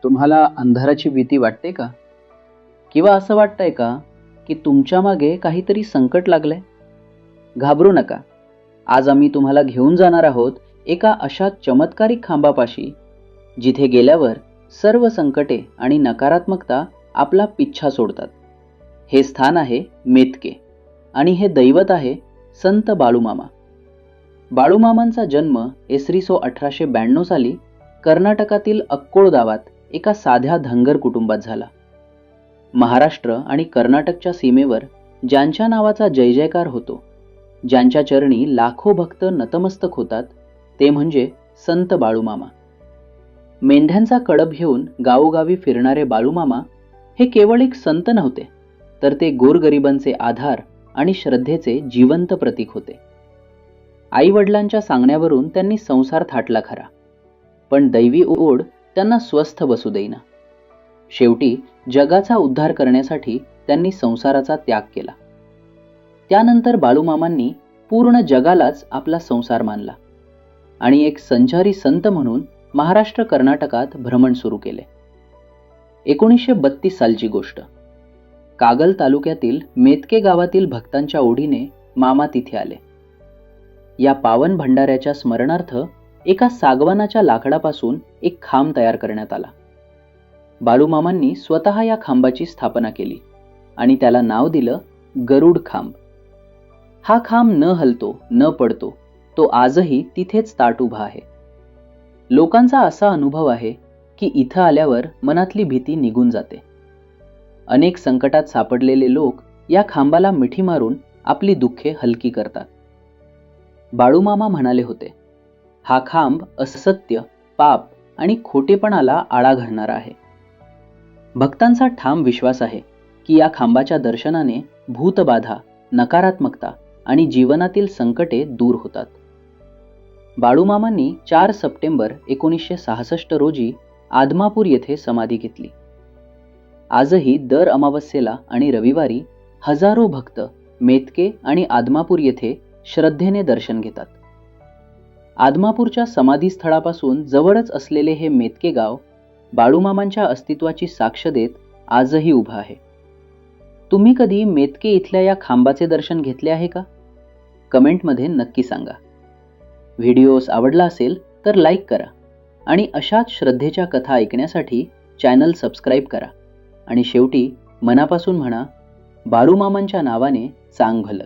तुम्हाला अंधाराची भीती वाटते का? किंवा असं वाटतंय का की तुमच्या मागे काहीतरी संकट लागलंय? घाबरू नका. आज आम्ही तुम्हाला घेऊन जाणार आहोत एका अशा चमत्कारिक खांबापाशी, जिथे गेल्यावर सर्व संकटे आणि नकारात्मकता आपला पिच्छा सोडतात. हे स्थान आहे मेतके आणि हे दैवत आहे संत बाळूमामा. बाळूमामांचा जन्म इसवी सन 1892 साली कर्नाटकातील अक्कोळ गावात एका साध्या धनगर कुटुंबात झाला. महाराष्ट्र आणि कर्नाटकच्या सीमेवर ज्यांच्या नावाचा जय जयकार होतो, ज्यांच्या चरणी लाखो भक्त नतमस्तक होतात, ते म्हणजे संत बाळूमामा. मेंढ्यांचा कळप घेऊन गावोगावी फिरणारे बाळूमामा हे केवळ एक संत नव्हते, तर ते गोरगरिबांचे आधार आणि श्रद्धेचे जिवंत प्रतीक होते. आई वडिलांच्या सांगण्यावरून त्यांनी संसार थाटला खरा, पण दैवी ओढ त्यांना स्वस्थ बसू देईना. शेवटी जगाचा उद्धार करण्यासाठी त्यांनी संसाराचा त्याग केला. त्यानंतर बाळूमामांनी पूर्ण जगालाच आपला संसार मानला आणि एक संचारी संत म्हणून महाराष्ट्र कर्नाटकात भ्रमण सुरू केले. 1932 सालची गोष्ट. कागल तालुक्यातील मेतके गावातील भक्तांच्या ओढीने मामा तिथे आले. या पावन भंडाऱ्याच्या स्मरणार्थ एका सागवानाच्या लाकडापासून एक खांब तयार करण्यात आला. बाळूमामांनी स्वतः या खांबाची स्थापना केली आणि त्याला नाव दिलं गरुड खांब. हा खांब न हलतो न पडतो, तो आजही तिथेच ताठ उभा आहे. लोकांचा असा अनुभव आहे की इथं आल्यावर मनातली भीती निघून जाते. अनेक संकटात सापडलेले लोक या खांबाला मिठी मारून आपली दुःखे हलकी करतात. बाळूमामा म्हणाले होते, हा खांब असत्य, पाप आणि खोटेपणाला आळा घालणारा आहे. भक्तांचा ठाम विश्वास आहे की या खांबाच्या दर्शनाने भूतबाधा, नकारात्मकता आणि जीवनातील संकटे दूर होतात. बाळूमामांनी 4 सप्टेंबर 1966 रोजी आदमापूर येथे समाधी घेतली. आजही दर अमावस्येला आणि रविवारी हजारो भक्त मेतके आणि आदमापूर येथे श्रद्धेने दर्शन घेतात. आदमापूरच्या समाधी स्थळापासून जवळच असलेले हे मेतके गाव बाळूमामांच्या अस्तित्वाची साक्ष देत आजही उभं आहे. तुम्ही कधी मेतके इथल्या या खांबाचे दर्शन घेतले आहे का? कमेंटमध्ये नक्की सांगा. व्हिडिओस आवडला असेल तर लाईक करा आणि अशाच श्रद्धेच्या कथा ऐकण्यासाठी चॅनल सबस्क्राईब करा. आणि शेवटी मनापासून म्हणा, बाळूमामांच्या नावाने चांग भलं.